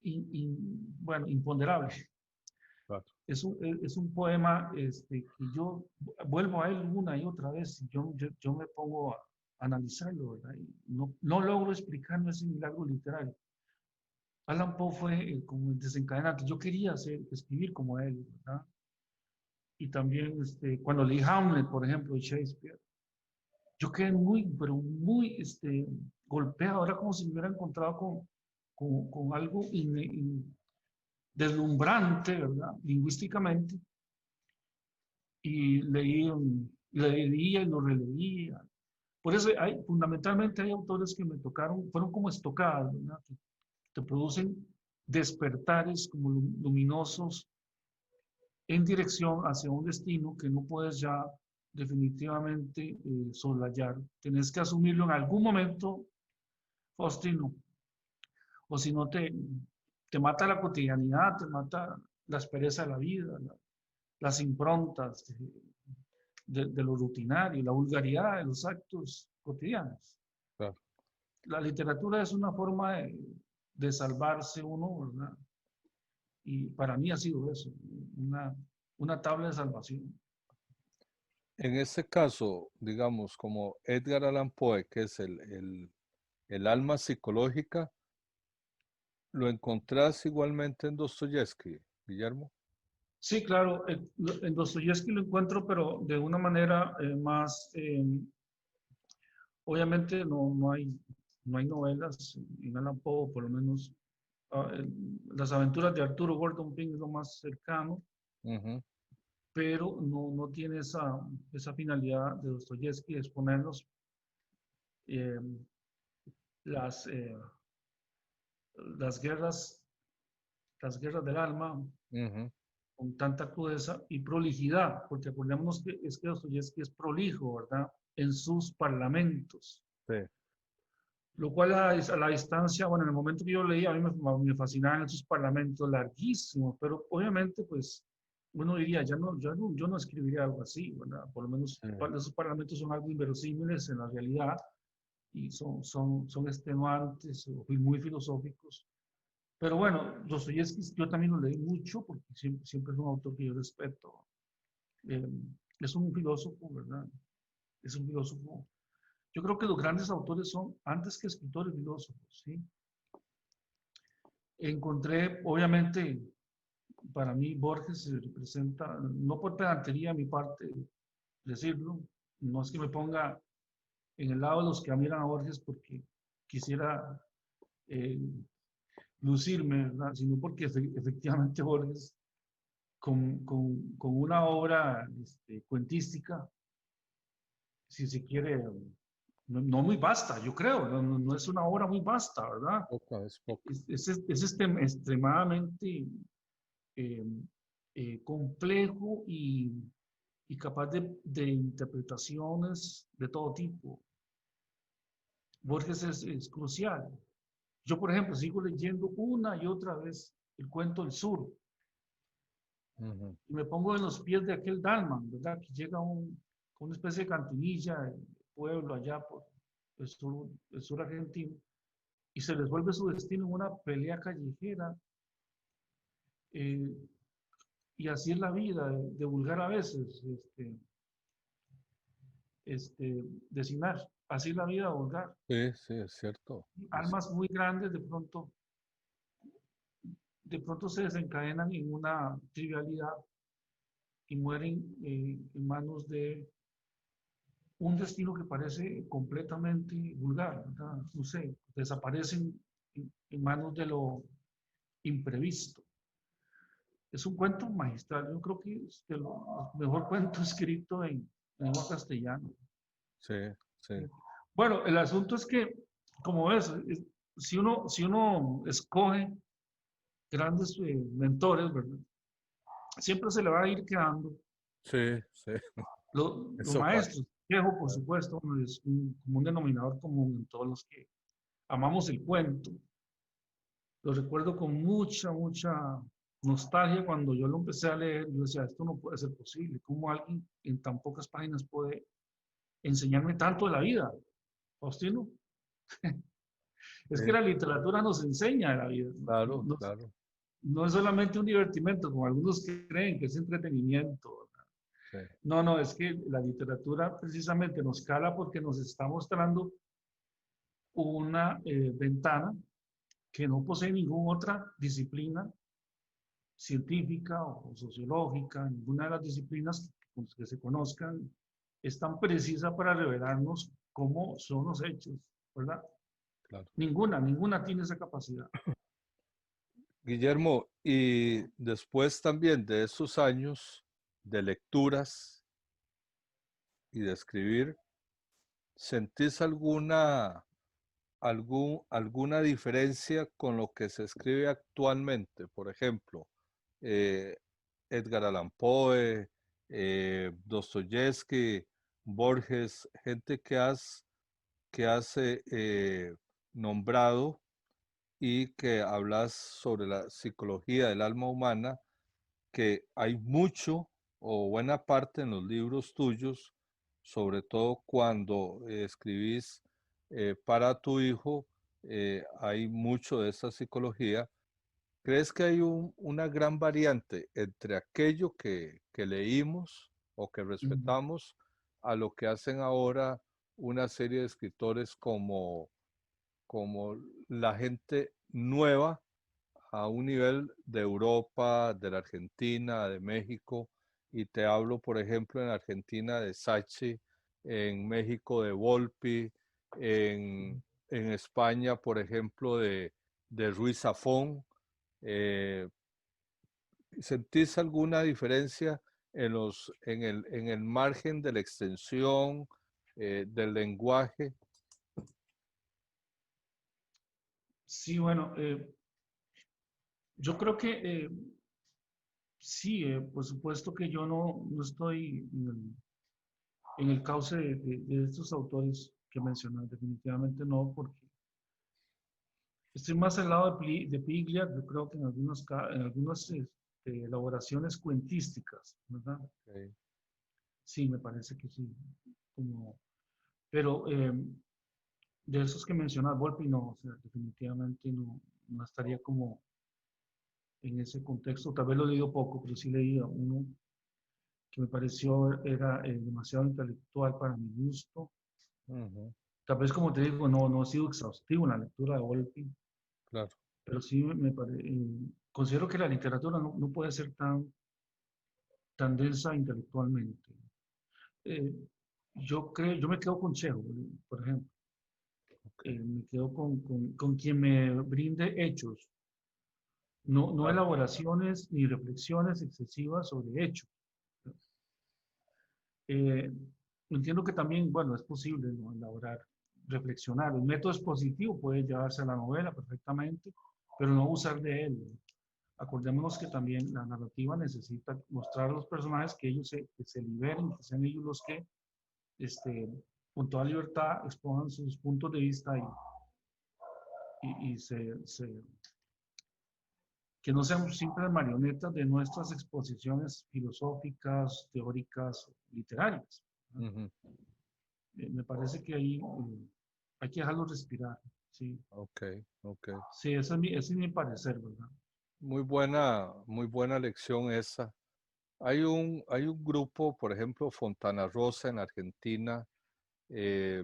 bueno, imponderable. Claro. Es un poema que yo vuelvo a él una y otra vez. Yo me pongo a analizarlo, ¿verdad? Y no logro explicarme ese milagro literario. Allan Poe fue como el desencadenante. Yo quería escribir como él, ¿verdad? Y también cuando leí Hamlet, por ejemplo, de Shakespeare, yo quedé pero muy golpeado. Ahora como si me hubiera encontrado con algo deslumbrante, ¿verdad? Lingüísticamente. Y leía y lo releía. Por eso fundamentalmente hay autores que me tocaron, fueron como estocadas, ¿verdad? Que te producen despertares como luminosos en dirección hacia un destino que no puedes ya definitivamente soslayar. Tienes que asumirlo en algún momento, Faustino, o si no te mata la cotidianidad, te mata la aspereza de la vida, las improntas de lo rutinario, la vulgaridad de los actos cotidianos. Claro. La literatura es una forma de salvarse uno, ¿verdad? Y para mí ha sido eso, una tabla de salvación. En este caso, digamos, como Edgar Allan Poe, que es el alma psicológica, ¿lo encontrás igualmente en Dostoyevsky, Guillermo? Sí, claro, en Dostoyevsky lo encuentro, pero de una manera más, obviamente no hay novelas en Allan Poe, por lo menos las aventuras de Arturo Gordon Pym es lo más cercano, Ujú. pero no tiene esa finalidad de Dostoyevsky de exponernos eh, las, eh, las guerras, las guerras del alma Ujú. con tanta crudeza y prolijidad, porque acordémonos que es que Dostoyevsky es prolijo, ¿verdad? En sus parlamentos, Sí, lo cual a la distancia, bueno, en el momento que yo leía, a mí me fascinaban esos parlamentos larguísimos, pero obviamente, pues, uno diría, yo no escribiría algo así, ¿verdad? Por lo menos sí. esos parlamentos son algo inverosímiles en la realidad y son extenuantes o muy filosóficos. Pero bueno, Dostoyevsky yo también lo leí mucho porque siempre es un autor que yo respeto. Eh, es un filósofo, ¿verdad? Es un filósofo. Yo creo que los grandes autores son, antes que escritores, filósofos, ¿sí? Encontré, obviamente, para mí Borges representa, no por pedantería a mi parte decirlo, no es que me ponga en el lado de los que admiran a Borges porque quisiera eh, lucirme, ¿verdad? Sino porque efectivamente Borges, con una obra cuentística, si se quiere, no muy vasta, yo creo, no es una obra muy vasta, ¿verdad? Poca, es poca. Extremadamente eh, complejo y capaz de interpretaciones de todo tipo. Borges es crucial. Yo, por ejemplo, sigo leyendo una y otra vez el cuento del sur Ujú. y me pongo en los pies de aquel Dalman, ¿verdad? Que llega una especie de cantinilla, pueblo allá por el sur argentino, y se resuelve su destino en una pelea callejera. eh, y así es la vida, de vulgar a veces, decinar. así la vida vulgar. Sí, sí, es cierto. Almas muy grandes de pronto se desencadenan en una trivialidad y mueren en manos de un destino que parece completamente vulgar, ¿verdad? No sé, desaparecen en manos de lo imprevisto. Es un cuento magistral, yo creo que es el mejor cuento escrito en lengua castellana. Sí, sí, Bueno, el asunto es que, como ves, si uno escoge grandes mentores, ¿verdad? Siempre se le va a ir quedando sí, sí, los eso pasa. maestros. Viejo, por supuesto, bueno, es como un denominador común en todos los que amamos el cuento. Lo recuerdo con mucha, mucha nostalgia cuando yo lo empecé a leer. Yo decía, esto no puede ser posible. ¿Cómo alguien en tan pocas páginas puede enseñarme tanto de la vida? Faustino, es que Sí, la literatura nos enseña de la vida. claro, claro. No es solamente un divertimento, como algunos creen que es entretenimiento. Sí, No, no, es que la literatura precisamente nos cala porque nos está mostrando una ventana que no posee ninguna otra disciplina científica o sociológica, ninguna de las disciplinas que se conozcan es tan precisa para revelarnos cómo son los hechos, ¿verdad? claro. Ninguna tiene esa capacidad. Guillermo, y después también de esos años de lecturas y de escribir, ¿sentís alguna diferencia con lo que se escribe actualmente? Por ejemplo, eh, Edgar Allan Poe, Dostoyevsky, Borges, gente que has nombrado y que hablas sobre la psicología del alma humana, que hay mucho o buena parte en los libros tuyos, sobre todo cuando escribís para tu hijo, hay mucho de esa psicología. ¿Crees que hay una gran variante entre aquello que leímos o que Mm. respetamos a lo que hacen ahora una serie de escritores como la gente nueva a un nivel de Europa, de la Argentina, de México? Y te hablo, por ejemplo, en Argentina de Sachi, en México de Volpi, en España, por ejemplo, de Ruiz Zafón. Eh, ¿Sentís alguna diferencia en el margen de la extensión del lenguaje? Sí, bueno, yo creo que sí, por supuesto que yo no estoy en el cauce de estos autores que mencionas, definitivamente no, porque estoy más al lado de Piglia, yo creo que en algunas elaboraciones cuentísticas, ¿verdad? Ok. Sí, me parece que sí. Como, pero de esos que mencionas, Volpi, no, o sea, definitivamente no estaría como en ese contexto. Tal vez lo he leído poco, pero sí leí a uno que me pareció era demasiado intelectual para mi gusto. Ujú, Tal vez, como te digo, no ha sido exhaustivo en la lectura de Volpi, claro. pero sí considero que la literatura no puede ser tan densa intelectualmente. Eh, yo me quedo con Chejo, por ejemplo. Ok, Me quedo con quien me brinde hechos, no claro. elaboraciones ni reflexiones excesivas sobre hechos. Eh, Entiendo que también, bueno, es posible, ¿no?, elaborar, reflexionar. El método expositivo puede llevarse a la novela perfectamente, pero no usar de él. Acordémonos que también la narrativa necesita mostrar a los personajes que ellos que se liberen, que sean ellos los que, este, con toda libertad, expongan sus puntos de vista y que no sean simples marionetas de nuestras exposiciones filosóficas, teóricas, literarias, ¿no? Ujú, Me parece que ahí hay que dejarlo respirar, ¿sí? ok, ok. Sí, ese es mi parecer, ¿verdad? Muy buena lección esa. Hay un grupo, por ejemplo, Fontana Rosa en Argentina,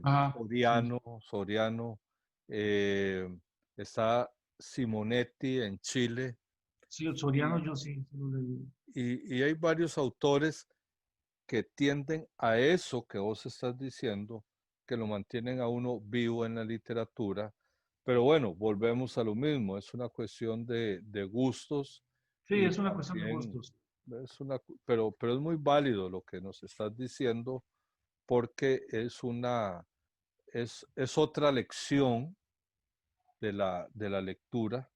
Ajá, sí. Soriano, eh, está Simonetti en Chile, Sí, el y, Soriano yo sí, sí lo leí. y hay varios autores que tienden a eso que vos estás diciendo, que lo mantienen a uno vivo en la literatura. Pero bueno, volvemos a lo mismo, es una cuestión de gustos Sí, y es una cuestión de también gustos. pero es muy válido lo que nos estás diciendo porque es otra lección de la lectura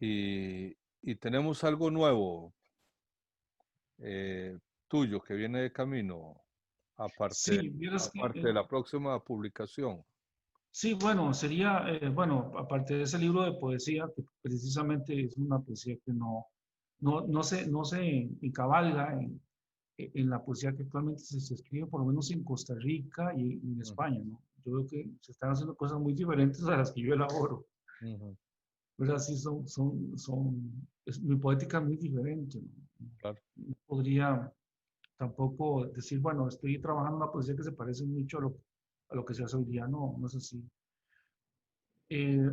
y tenemos algo nuevo eh, tuyo que viene de camino, Sí, vieras que, aparte de la próxima publicación. sí, bueno, sería, bueno, aparte de ese libro de poesía, que precisamente es una poesía que no se encabalga en la poesía que actualmente se escribe, por lo menos en Costa Rica y en Ujú, España, ¿no? Yo veo que se están haciendo cosas muy diferentes a las que yo elaboro, ujú, ¿verdad? Sí, mi poética es muy diferente, ¿no? claro. No podría tampoco decir, bueno, estoy trabajando una poesía que se parece mucho a lo que se hace hoy día, no, no es así. Eh,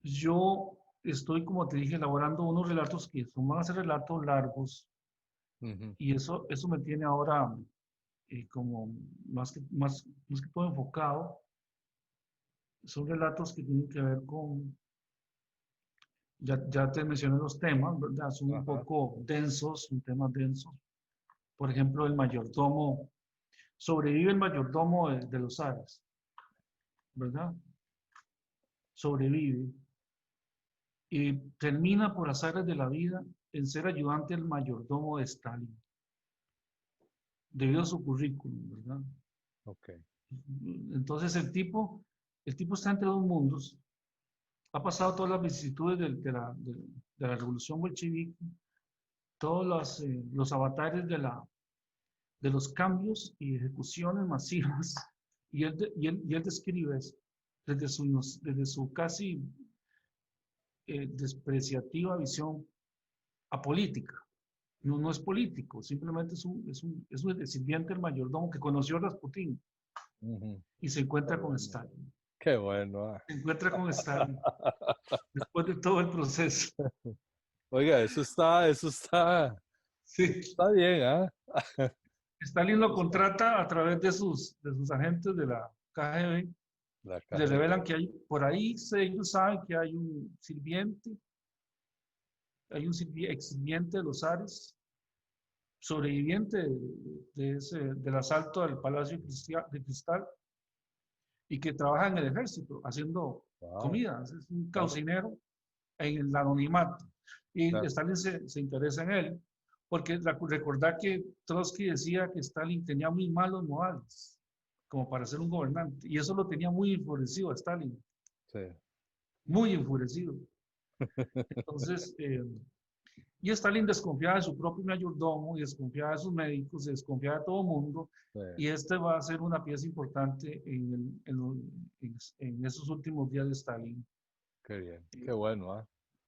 yo estoy, como te dije, elaborando unos relatos que van a ser relatos largos Ujú, y eso me tiene ahora como más que todo enfocado. Son relatos que tienen que ver con, ya te mencioné los temas, ¿verdad? Son un ajá, poco densos, son temas densos. Por ejemplo, el mayordomo, sobrevive el mayordomo de los Ares, ¿verdad? Sobrevive y termina por azares de la vida en ser ayudante del mayordomo de Stalin, debido a su currículum, ¿verdad? ok. Entonces el tipo está entre dos mundos, ha pasado todas las vicisitudes de la revolución bolchevique, todos los avatares de los cambios y ejecuciones masivas, y él describe eso desde su casi despreciativa visión apolítica. No, no es político, simplemente es un sirviente del mayordomo que conoció a Rasputín Ujú, y se qué encuentra con bueno, Stalin. qué bueno. Se encuentra con Stalin después de todo el proceso. Oiga, eso Sí. está bien, ¿ah? Stalin Eso lo está, contrata a través de sus agentes de la KGB. la Le KGB. revelan que hay, por ahí ellos saben que hay un ex sirviente de los Ares, sobreviviente del asalto al Palacio de Cristal y que trabaja en el ejército haciendo Wow, comida, es un claro, cocinero en el anonimato. Y claro. Stalin se interesa en él, porque recordad que Trotsky decía que Stalin tenía muy malos modales, como para ser un gobernante, y eso lo tenía muy enfurecido a Stalin, Sí, muy enfurecido. Entonces, y Stalin desconfiaba de su propio mayordomo, y desconfiaba de sus médicos, y desconfiaba de todo el mundo, sí, y este va a ser una pieza importante en esos últimos días de Stalin. qué bien, qué bueno, ¿ah?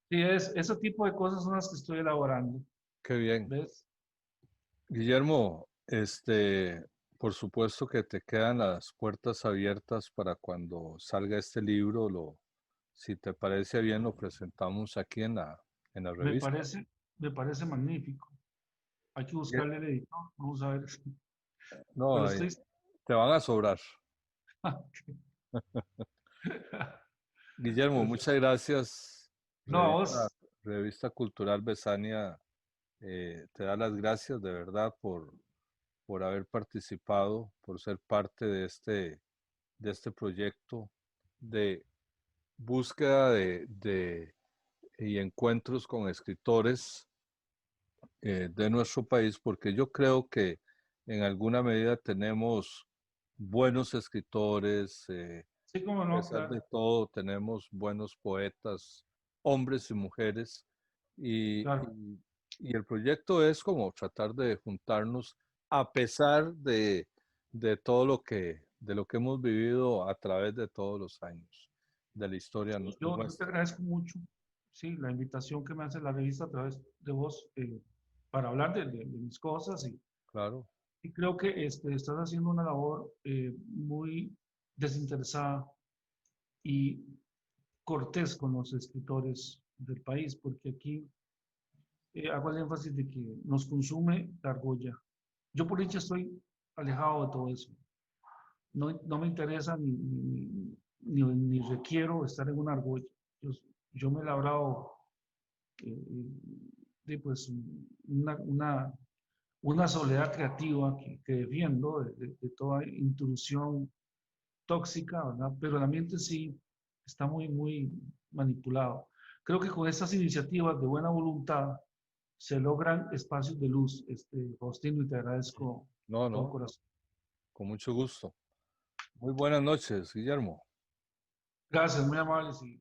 Sí, ese tipo de cosas son las que estoy elaborando, Qué bien. ¿ves? Guillermo, por supuesto que te quedan las puertas abiertas para cuando salga este libro, si te parece bien, lo presentamos aquí en la Me revista. parece, me parece magnífico. Hay que Gue- buscarle el editor, vamos a ver. No, Pero estoy... te van a sobrar. Guillermo, muchas gracias. No, a Revista, vos, Revista Cultural Besania te da las gracias de verdad por haber participado, por ser parte de este proyecto de búsqueda y encuentros con escritores de nuestro país, porque yo creo que en alguna medida tenemos buenos escritores, sí, como a no, pesar de claro, todo tenemos buenos poetas, hombres y mujeres, y, claro. y- y el proyecto es como tratar de juntarnos a pesar de lo que hemos vivido a través de todos los años de la historia Sí, yo te nuestra. agradezco mucho, sí, la invitación que me hace la revista a través de vos para hablar de mis cosas Claro. Y creo que estás haciendo una labor muy desinteresada y cortés con los escritores del país, porque aquí hago el énfasis de que nos consume la argolla. Yo por dicha estoy alejado de todo eso. No me interesa ni requiero estar en una argolla. Yo, yo me he labrado pues una soledad creativa que defiendo de toda intrusión tóxica, ¿verdad? Pero el ambiente sí está muy manipulado. Creo que con estas iniciativas de buena voluntad se logran espacios de luz, Faustino, y te agradezco No, de todo no, corazón. con mucho gusto. Muy buenas noches, Guillermo. Gracias, muy amables y